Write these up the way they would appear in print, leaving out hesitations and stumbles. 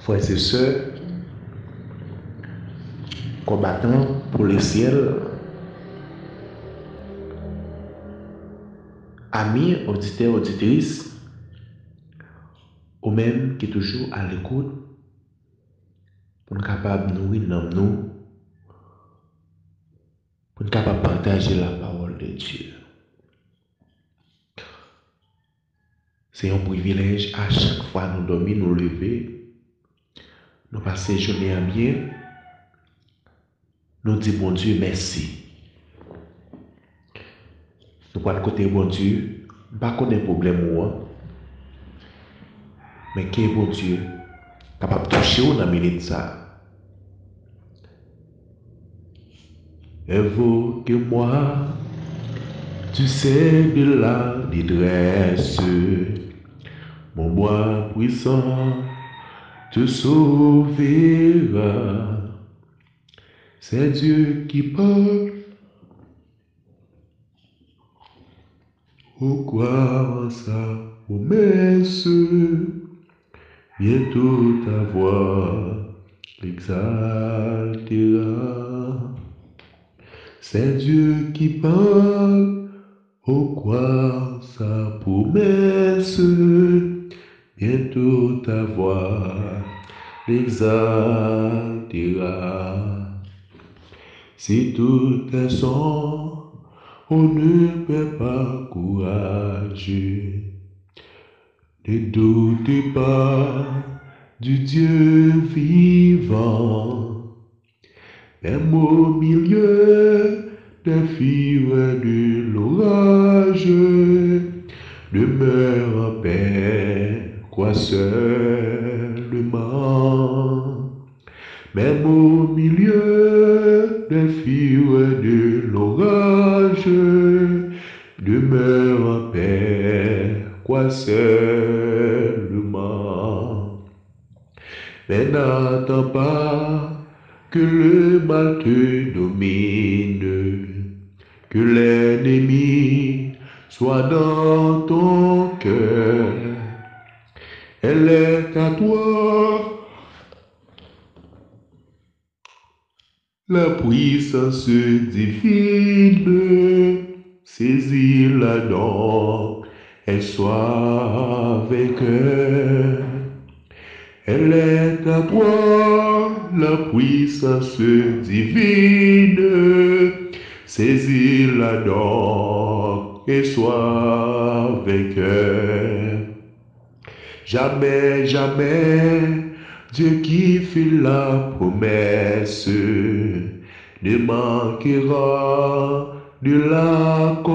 frères et sœurs, combattants pour le ciel, amis, auditeurs, auditrices, ou même qui est toujours à l'écoute, pour nous capables de nourrir nous, pour nous capables de partager la parole de Dieu. C'est un privilège à chaque fois nous dormir, nous lever, nous passer journée à bien, nous dire bon Dieu merci. Nous pas de côté bon Dieu, pas qu'on ait problème ou mais qui est bon Dieu capable de toucher ou dans la minute ça. Évoque-moi, tu sais de la détresse, mon bois puissant te sauvera. C'est Dieu qui parle, au croire sa promesse, bientôt ta voix l'exaltera. C'est Dieu qui parle, au croire sa promesse, bientôt ta voix l'exaltera. Si tout est sombre, on ne perd pas courage. Ne doutez pas du Dieu vivant, même au milieu des fureurs de l'orage, demeure en paix, crois seulement. Même au milieu des fureurs de l'orage, demeure en paix, crois seulement. Mais n'attends pas que le mal te domine, que l'ennemi soit dans ton cœur. Elle est à toi la puissance divine, saisis-la donc et sois vainqueur. Elle est à toi la puissance divine, saisis-la donc et sois vainqueur. Jamais, jamais, Dieu qui fait la promesse ne manquera de l'accomplir.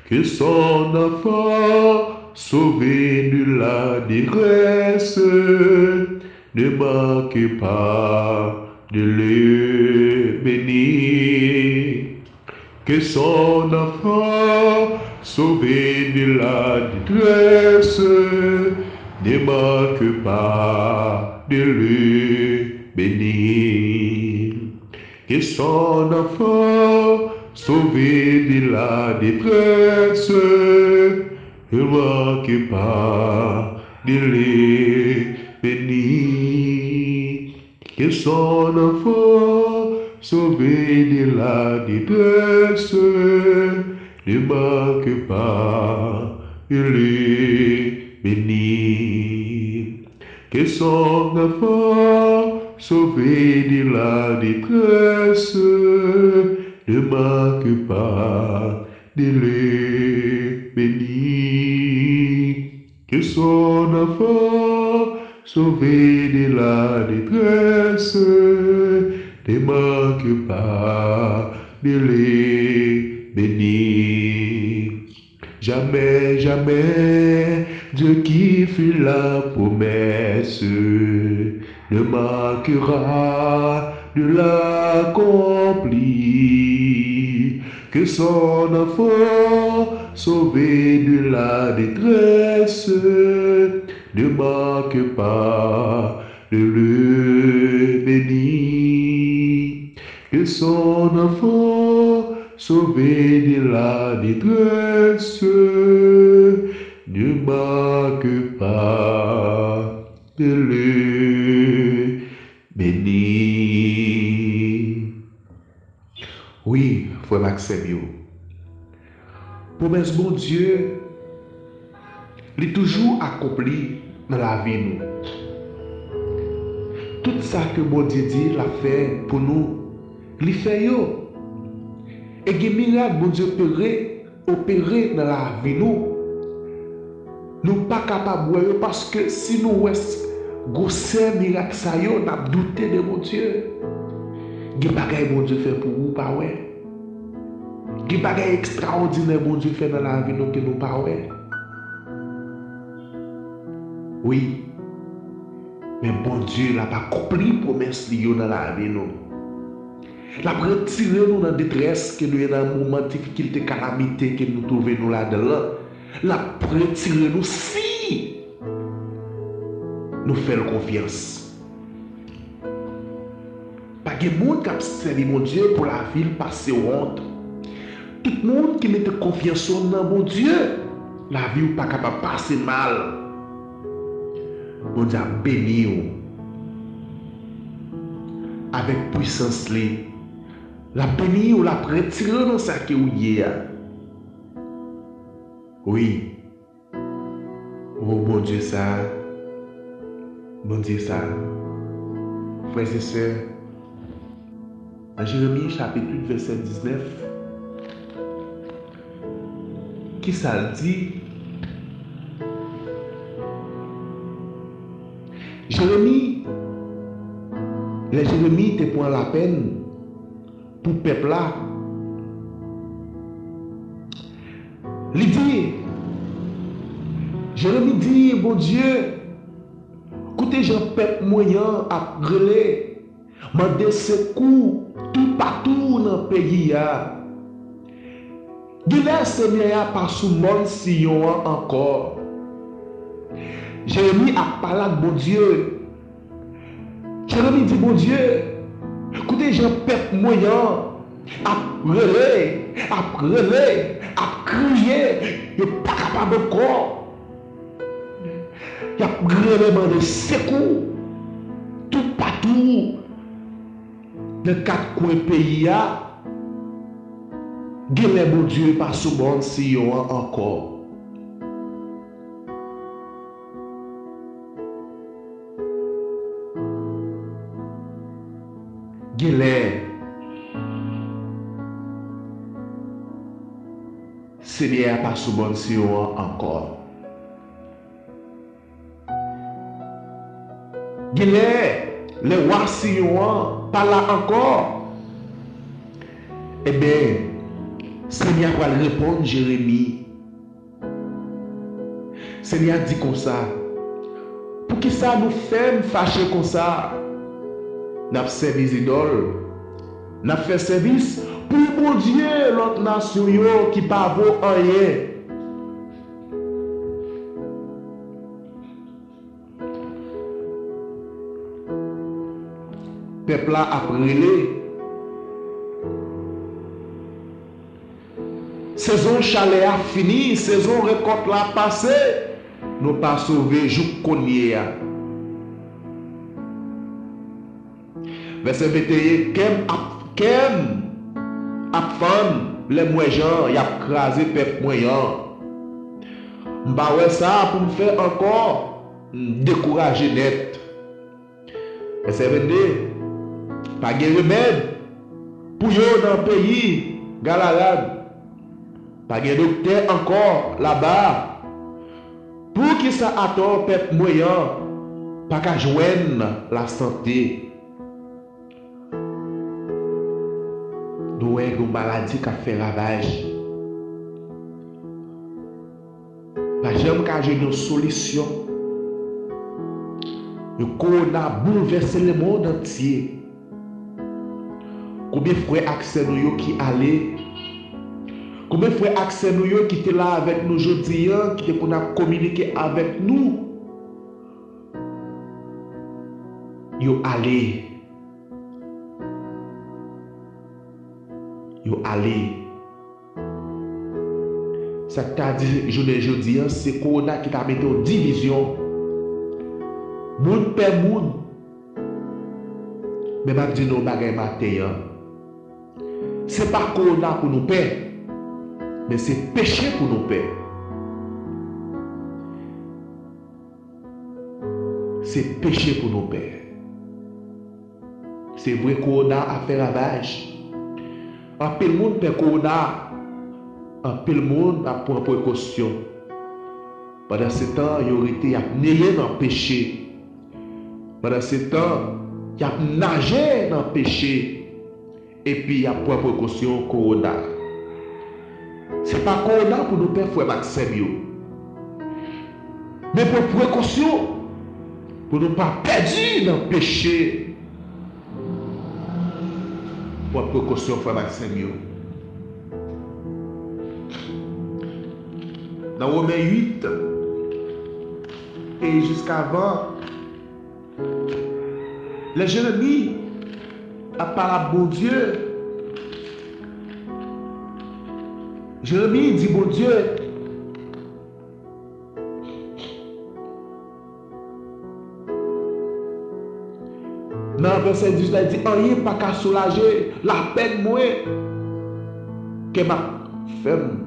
Que son enfant, sauvé de la détresse, ne manque pas de le bénir. Que son enfant, sauvé de la détresse, ne manque pas de le bénir. Que son enfant, sauvé de la détresse, ne manque pas de le bénir. Que son enfant, sauvé de la détresse, ne manque pas de le bénir. Que son enfant, sauvé de la détresse, ne manque pas de le bénir. Que son enfant, sauvé de la détresse, ne manque pas de le bénir. Jamais, jamais, Dieu qui fit la promesse ne manquera de l'accomplir. Que son enfant, sauvé de la détresse, ne manque pas de le bénir. Que son enfant, sauvé de la détresse, ne manque pas promesse bon Dieu, il est toujours accompli dans la vie nous. Tout ça que bon Dieu dit, l'a fait pour nous, il fait yo. Et des miracles bon Dieu opérer dans la vie nous. Nous pas capables de voir parce que si nous avons miracle ça yo, n'a douté de mon Dieu. Des bagages bon Dieu fait pour vous pas ouais. Des bagages extraordinaires bon Dieu fait dans la vie nous que nous pas ouais. Oui. Mais bon Dieu n'a pas accompli promesse liée dans la vie nous. La retiré nous dans la détresse que nous sommes dans un moment de difficulté, calamité que nous trouvons nous là-dedans. La retiré nous si nous faisons confiance. Pas de monde qui a servi mon Dieu pour la ville passer honte. Tout le monde qui met confiance dans mon Dieu, la vie n'est pas capable de passer mal. Mon Dieu a béni avec puissance. La béni ou la retiré dans ça que vous y oui. Oh mon Dieu ça. Bon Dieu ça. Frères et sœurs. Dans Jérémie chapitre 8 verset 19. Qui ça dit? Jérémie te prend la peine pour le peuple là. Il dit, Jérémie dit, bon Dieu, écoutez, j'ai un peuple moyen à relais, mandé secours tout partout dans le pays. Guilherme Seigneur pas sous mon sillon encore. Jérémie a parlé à bon Dieu. Jérémie dit, bon Dieu, écoutez, j'ai un peuple moyen à relais, à crier, il n'est pas capable encore. Il a vraiment de secours tout partout dans quatre coins pays. Guilherme, bon Dieu, pas sous bon sillon encore. Guilherme, Seigneur pas sous bon sillon encore. Guilherme, le roi sillon pas là encore. Eh bien, Seigneur va répondre Jérémie. Seigneur dit comme ça. Pour qui ça nous fait fâcher comme ça? Nous avons servi les idoles. Nous avons fait service pour mon Dieu, l'autre nation qui ne pas vaut rien. Le peuple a appris. Saison chalet a fini, saison récolte a passé. Nous pas sauvé jour konye. Verset 21, Kem a fan les moyens, y a crasé peuple moyen. M'ba ouais ça pour me faire encore décourager net. Verset 22, pas de remède pour yo dans le pays Galalad. Pas de docteur encore là-bas. Pour qui ça attend peuple moyen, pas qu'à joindre la santé. Nous avons une maladie qui a fait ravage. Pas jamais qu'à une solution. Le corona a bouleversé le monde entier. Combien de frères accès nous qui allaient? Combien de frères accès nous qui étaient là avec nous aujourd'hui, qui étaient pour communiquer avec nous? Yo allez. Yo allez. Ça t'a dit, jeudi, c'est Corona qui t'a mis en division. Moun pè moun. Mais m'a dit nous bagay matin. C'est pas Corona pour nous paix. Mais c'est péché pour nos pères. C'est péché pour nos pères. C'est vrai qu'on a fait ravage. En peu le monde fait qu'on a. En peu le monde a pris précaution. Pendant ce temps, il aurait été négé dans le péché. Pendant ce temps, il a nagé dans le péché. Et puis il a pris précaution corona. Ce n'est pas corona pour nos pères frère Maxime. Mais pour précaution, pour ne pas perdre dans le péché. Pour précaution frère Maxime. Dans Romains 8 et jusqu'avant, les Jérémie a parlé à bon Dieu. Jérémie dit bon Dieu, dans le verset 10, il dit rien pas qu'à soulager la peine moi que ma femme.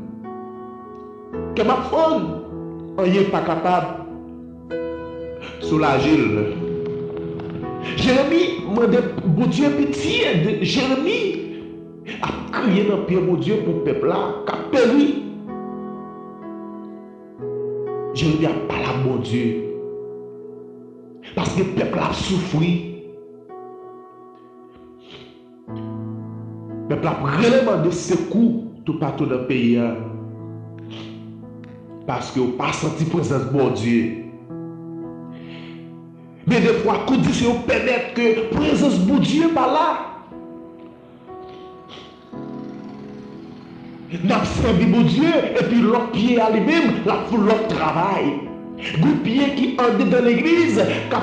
Que ma femme, rien pas capable de soulager. Jérémie m'a dit, bon Dieu, pitié. Jérémie a crié dans le pied, mon Dieu, pour le peuple là, qui a péri. Jérémie a parlé à mon Dieu. Parce que le peuple a souffert. Le peuple a vraiment de secours tout partout dans le pays. Parce que vous n'avez pas senti la présence de mon Dieu. Mais des fois, conditions permettent que la présence de mon Dieu n'est pas là. Nous avons servi mon Dieu et puis l'autre pied à lui-même, la foule l'autre travail. Le pied qui entre dans l'église, qui a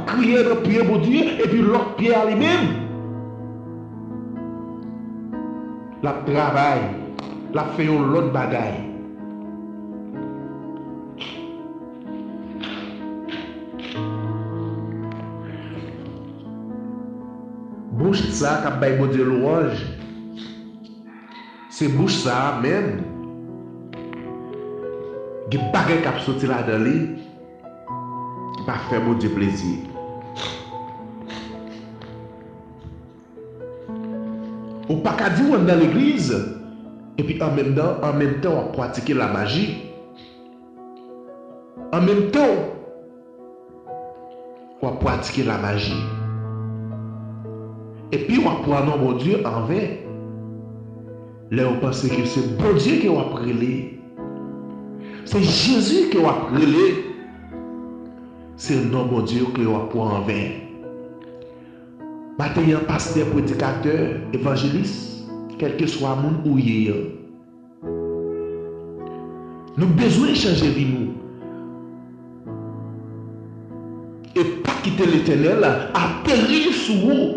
crié dans le pied mon Dieu et puis l'autre pied à lui-même. La travail, la fait l'autre bagaille. Bouche ça qui a baillé bon Dieu louange. C'est bouche ça même. Qui bagay qui a sorti là dans lui. Pas faire bon Dieu plaisir. Ou pas qu'à dire dans l'église et puis en même temps on pratiquer la magie. En même temps on pratiquer la magie. Et puis on prend mon Dieu envers. Là on pense que c'est bon Dieu qui va prier. C'est Jésus qui va prier. C'est le nom de Dieu qui va prendre envers. Maintenant, pasteur, prédicateur, évangéliste, quel que soit le monde où il est. Nous avons besoin de changer de nous. Et pas quitter l'éternel à périr sous vous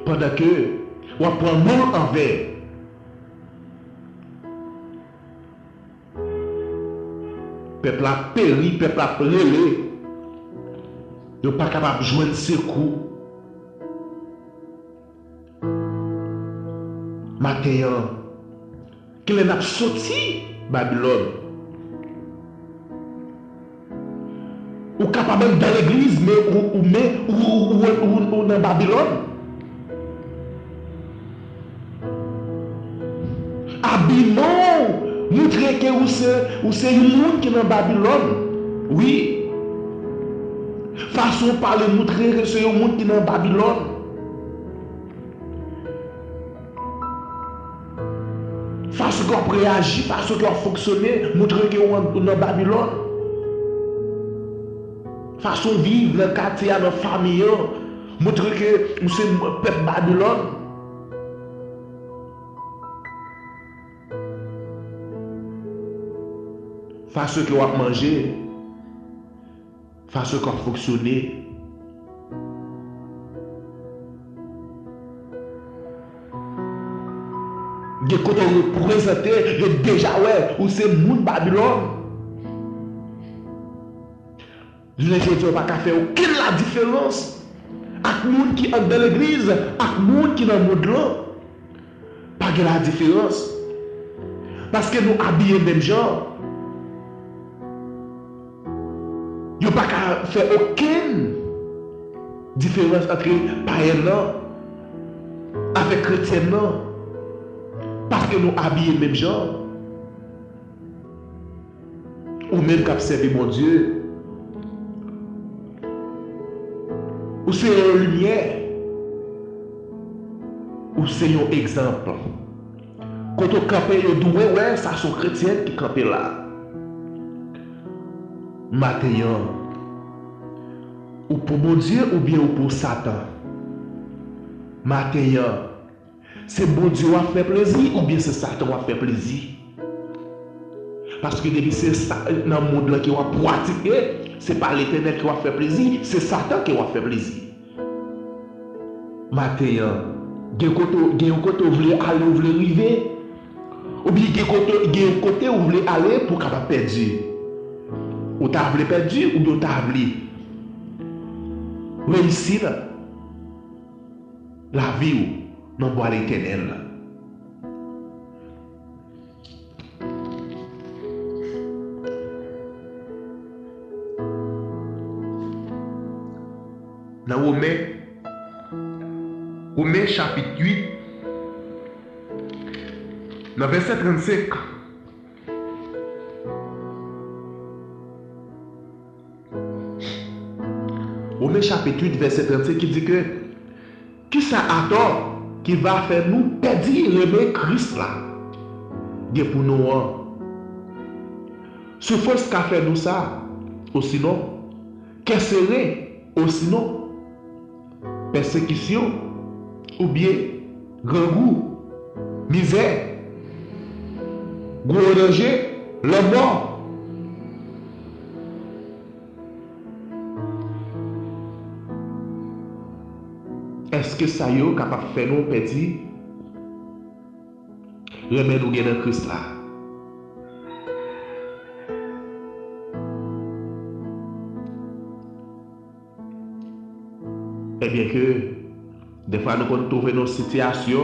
pendant que on prend monde envers. Peuple a péri, peuple a brûlé. Ils ne sont pas capables de joindre secours. Maintenant, qu'il est sorti Babylone. Ou capable dans l'église, mais ou dans Babylone. Habillement, montrer que vous c'est un monde qui est dans Babylone. Oui. Façon de parler, montrer que c'est un monde qui est dans Babylone. Façon qu'on réagit, façon qu'on fonctionne, montrer que vous êtes dans Babylone. Façon de vivre dans le quartier, dans la famille, montrer que vous êtes un peuple Babylone. Façon que vous manger, façon qu'on fonctionne. Quand on vous présente, déjà ouais, ou c'est monde Babylone. Les gens ne pas faire aucune la différence avec les gens qui sont dans l'église, avec les gens qui sont dans le monde là. Pas de la différence. Parce que nous habillons le même genre. Il n'y a pas qu'à faire aucune différence entre païens avec chrétiens. Parce que nous habillons le même genre. Ou même qu'à servir mon Dieu. Ou c'est une lumière. Ou c'est un exemple. Quand on campe, on dit ouais, ça sont chrétiens qui campent là. Maintenant, ou pour mon Dieu ou bien pour Satan. Maintenant, c'est bon Dieu qui a fait plaisir ou bien c'est Satan qui a fait plaisir. Parce que depuis c'est ça dans le monde qui a pratiqué, c'est pas l'Éternel qui a fait plaisir, c'est Satan qui a fait plaisir. Maintenant, il y a un côté où vous voulez aller, vous voulez arriver, ou bien il y a un côté où vous voulez aller pour capable perdre. Ou tu as voulu perdre, ou bien tu as voulu réussir la vie dans le bois l'Éternel. Dans Romains chapitre 8, dans verset 35. Romains chapitre 8, verset 35, qui dit que qui ça attend qui va faire nous perdre le Christ là? Bien pour nous. Ce force qu'a fait nous ça, ou sinon, qu'est serait, ou sinon, persécution, ou bien grand goût, misère, gros danger, la mort. Est-ce que ça y est capable de faire nous perdre remettre nous dans Christ là? Eh bien que des fois nous trouvons dans une situation,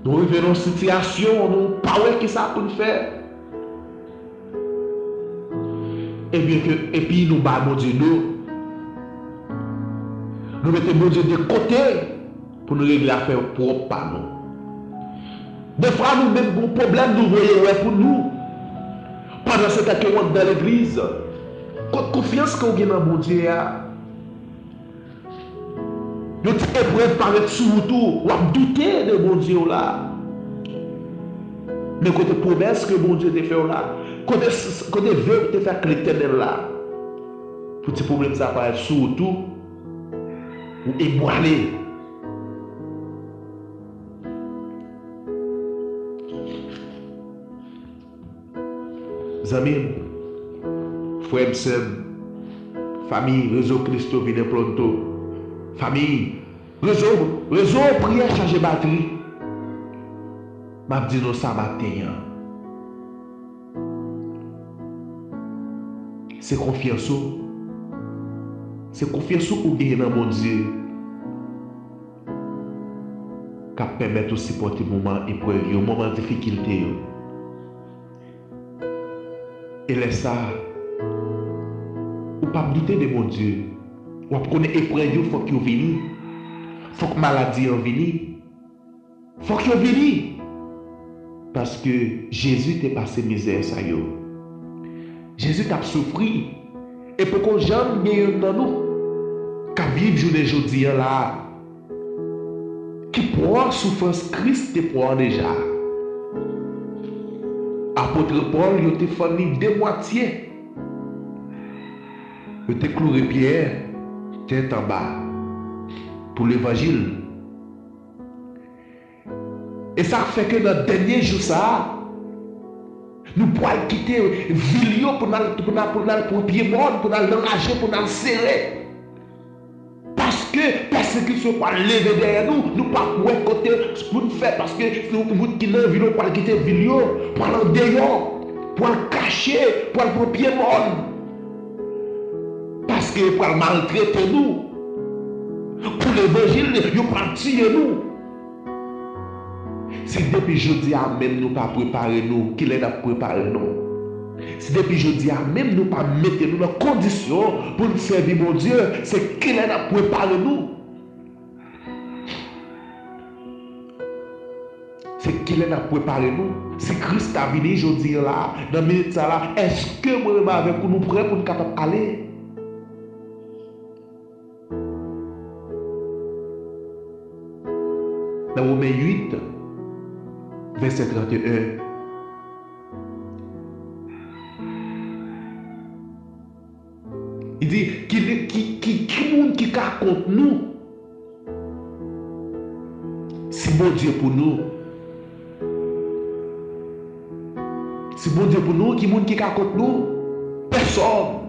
nous vivons dans une situation, nous ne savons pas ce que ça peut faire. Et bien que, et puis nous battons Dieu, nous mettons mon Dieu de côté pour nous régler l'affaire propre par nous. Des fois nous même un problème nous voyons pour nous. Pendant ce temps que nous rentrons dans l'église, confiance qu'on a dans mon Dieu. Nous avons épreuve paraître sur tout, ou à douter de mon Dieu là. Mais côté promesse que mon Dieu te fait là, côté veut te faire que l'Éternel là, pour ces problèmes ça paraît sur tout, ou ébranler. Amis, frères et sœurs, famille, réseau Christo vient pronto. Famille, réseau prière changer batterie. M'a dit nous ça matin. C'est confiance. C'est confiance pour gagner dans mon Dieu. Qui permet de supporter le moment épreuve, le moment de difficulté. Et laisse ça. Ou pas douter de mon Dieu. Ou connaître épreuve, il faut qu'il vienne. Il faut que maladie vienne. Il faut qu'il vienne. Parce que Jésus t'a passé misère ça yo. Jésus t'a souffert. Et pour qu'on jamais gagne dans nous, qu'à vivre journée aujourd'hui là, qui prend souffrance Christ te prend déjà. Apôtre Paul, il te fourni deux moitiés. Il te cloué Pierre, tête en bas, pour l'évangile. Et ça fait que dans le dernier jour, ça, nous pouvons quitter Vilio pour le pied mort, pour l'enrager, pour nous serrer. Parce que persécution pour lever derrière nous, nous ne pouvons pas côté pour nous faire. Parce que nous qui dans Vilio pour quitter Vilio, pour aller dehors, pour le cacher, pour le pied mort. Parce que pour maltraiter nous, pour l'évangile, ils prennent tirer nous. Si depuis jeudi à même nous pas préparer nous, qu'il est à préparer nous. Si depuis jeudi à même nous pas mettre nous dans condition pour nous servir mon Dieu, c'est qu'il est à préparer nous. C'est qu'il est à préparer nous. Si Christ a venu aujourd'hui là, dans minute là, est-ce que moi avec vous nous prêts pour nous capables d'aller? Dans Romains 8, verset 31. Il dit qui monde qui raconte nous? Si bon Dieu pour nous. Si bon Dieu pour nous, qui monde qui raconte nous? Personne.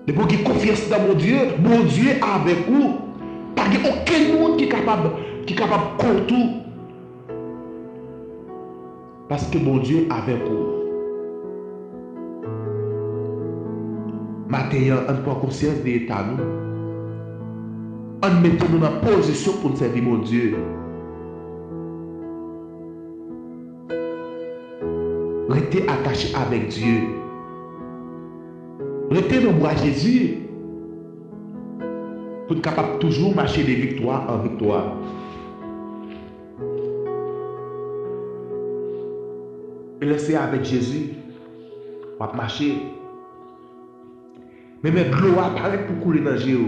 Et pour qui confiance dans mon Dieu avec vous. Pas aucun monde qui est capable de compter tout. Parce que mon Dieu avec vous. Maintenant, on prend conscience de l'état nous. On met nous dans la position pour nous servir mon Dieu. Restez attaché avec Dieu. Restez dans le bras de Jésus. Pour être capable de toujours marcher de victoire en victoire. Et laissez avec Jésus. On va marcher. Mais de l'eau apparaît pour couler dans le géo.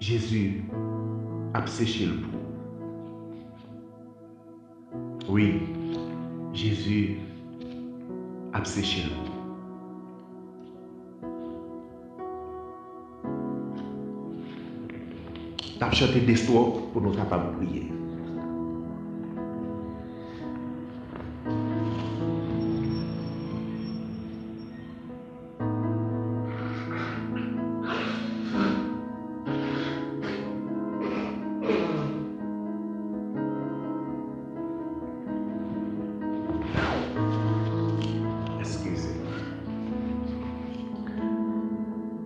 Jésus a séché le bout. Oui, Jésus a séché le bout. Tu as chanté des histoires pour nous capables de prier.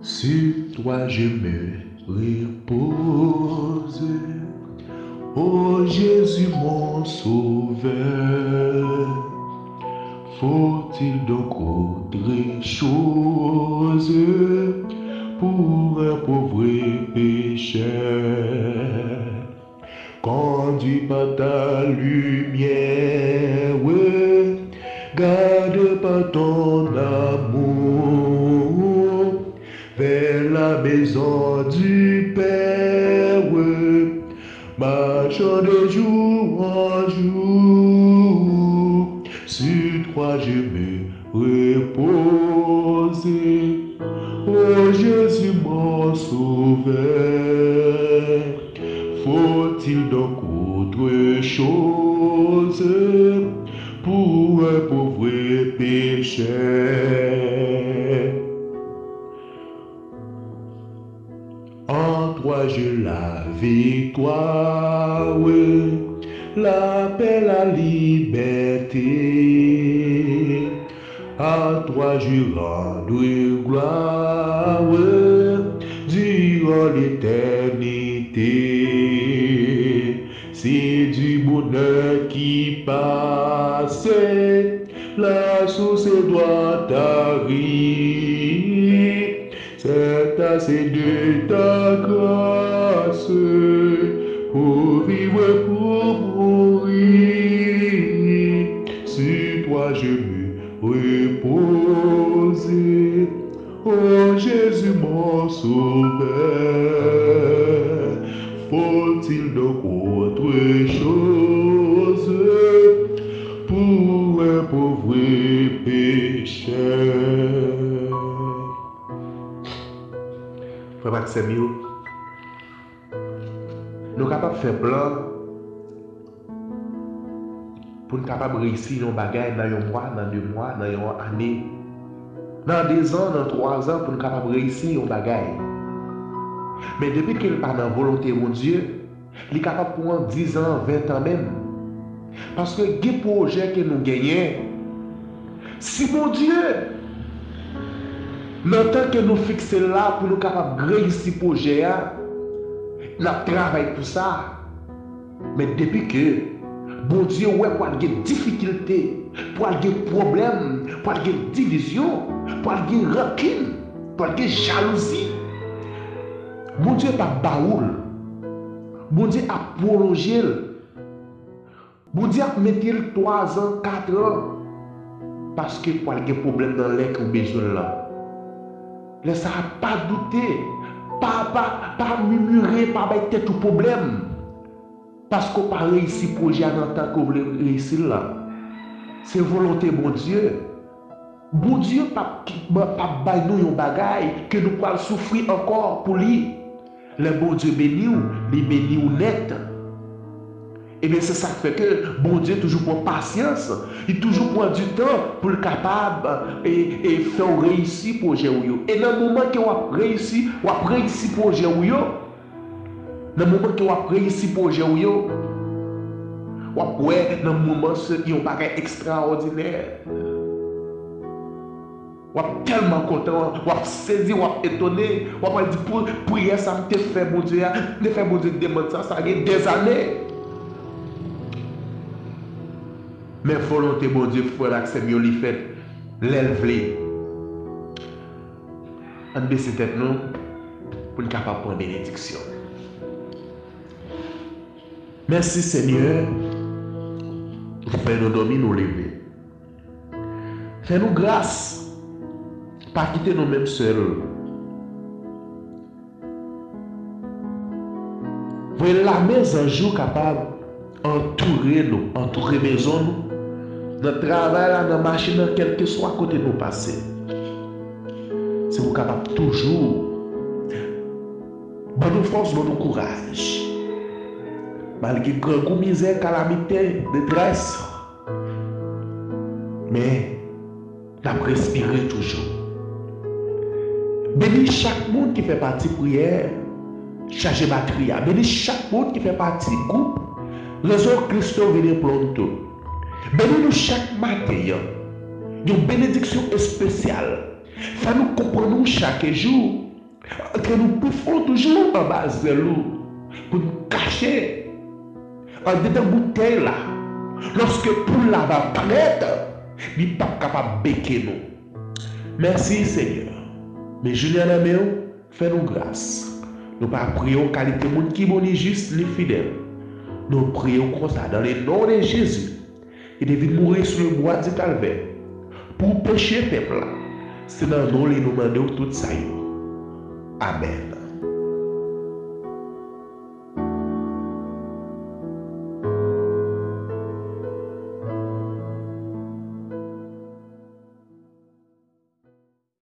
Sur toi je me repose, ô Jésus mon sauveur. Faut-il donc autre chose pour un pauvre pécheur? Conduis par ta lumière, garde par ton amour vers la maison du Père, marchant de jour en jour. Sur toi je me repose, ô Jésus mon sauveur. Faut-il donc autre chose pour un pauvre pécheur? En toi je la victoire, la paix, la liberté. À toi je rends gloire durant l'éternité. C'est du bonheur qui passe, la source doit arriver. C'est assez de ta grâce pour vivre, pour mourir. Sur toi je me repose, ô Jésus mon sauveur. Faut-il donc autre chose pour un pauvre pécheur? Frère Maxime, nous sommes capables de faire plan pour nous capables de réussir nos bagages dans un mois, dans 2 mois, dans une année, dans 2 ans, dans 3 ans, pour nous capables de réussir nos bagages. Mais depuis qu'il part dans la volonté de mon Dieu, il est capable de prendre 10 ans, 20 ans même. Parce que les projets que nous gagnons, si mon Dieu, dans le temps que nous fixons là pour nous capables de réussir ce projet, nous travaillons pour ça. Mais depuis que bon Dieu ouais pour avoir des difficultés, pour avoir des problèmes, pour avoir des divisions, pour avoir des rancune, pour avoir des jalousies, bon Dieu pas baoul. Bon Dieu a prolongé. Bon Dieu a mis 3 ans, 4 ans. Parce que pour avoir des problèmes dans l'air qu'on besoin là. Laisse ça pas douter. Pas murmurer, pas mettre tête au problème. Parce qu'on n'a pas réussi le projet en tant qu'on veut réussir là. C'est volonté bon Dieu. Bon Dieu pas bailler nous un bagaille que nous pouvons souffrir encore pour lui. Le bon Dieu bénit ou, il bénit ou net. Et bien c'est ça qui fait que bon Dieu toujours prend patience, il toujours prend du temps pour le capable et faire réussir le projet ou yo. Et dans le moment que vous réussi le projet ou yo, dans le moment que vous réussi le projet ou yo, vous ouais dans le moment qui ont pas extraordinaire. Vous êtes tellement content, vous êtes saisi, vous êtes étonné, vous êtes dit pour prier ça me fait bon Dieu, me fait bon Dieu demander ça a des années. Mais volonté bon Dieu faut là que c'est mieux lui fait l'élève. On baisse tête nous pour être capable de prendre bénédiction. Merci Seigneur pour faire nous dormir, nous lever. Fais-nous grâce, pas quitter nous-mêmes seuls. Voyez la maison jour capable entourer maison nous. Dans le travail, dans la machine, quel que soit côté nous passer. C'est vous capable toujours. Bonne force, bon courage. Malgré grand misère, calamité, détresse. Mais, n'a respirer toujours. Bénis chaque monde qui fait partie de prière. Chargez batterie. Bénis chaque monde qui fait partie du groupe. Réseau Christo venez pronto. Bénis-nous chaque matin. Une bénédiction spéciale. Fais-nous comprendre chaque jour que nous pouvons toujours en base de l'eau pour nous cacher en dedans bouteille là. Lorsque pour la va paraître, il n'est pas capable de béquer nous. Merci Seigneur. Mais Julien Améo, fais-nous grâce. Nous ne prions pas qualité de monde qui est bon et juste, les fidèles. Nous prions comme ça dans le nom de Jésus. Il devait mourir sur le bois du calvaire pour pécher peuple. C'est dans nous les nous demandons tout ça. Amen.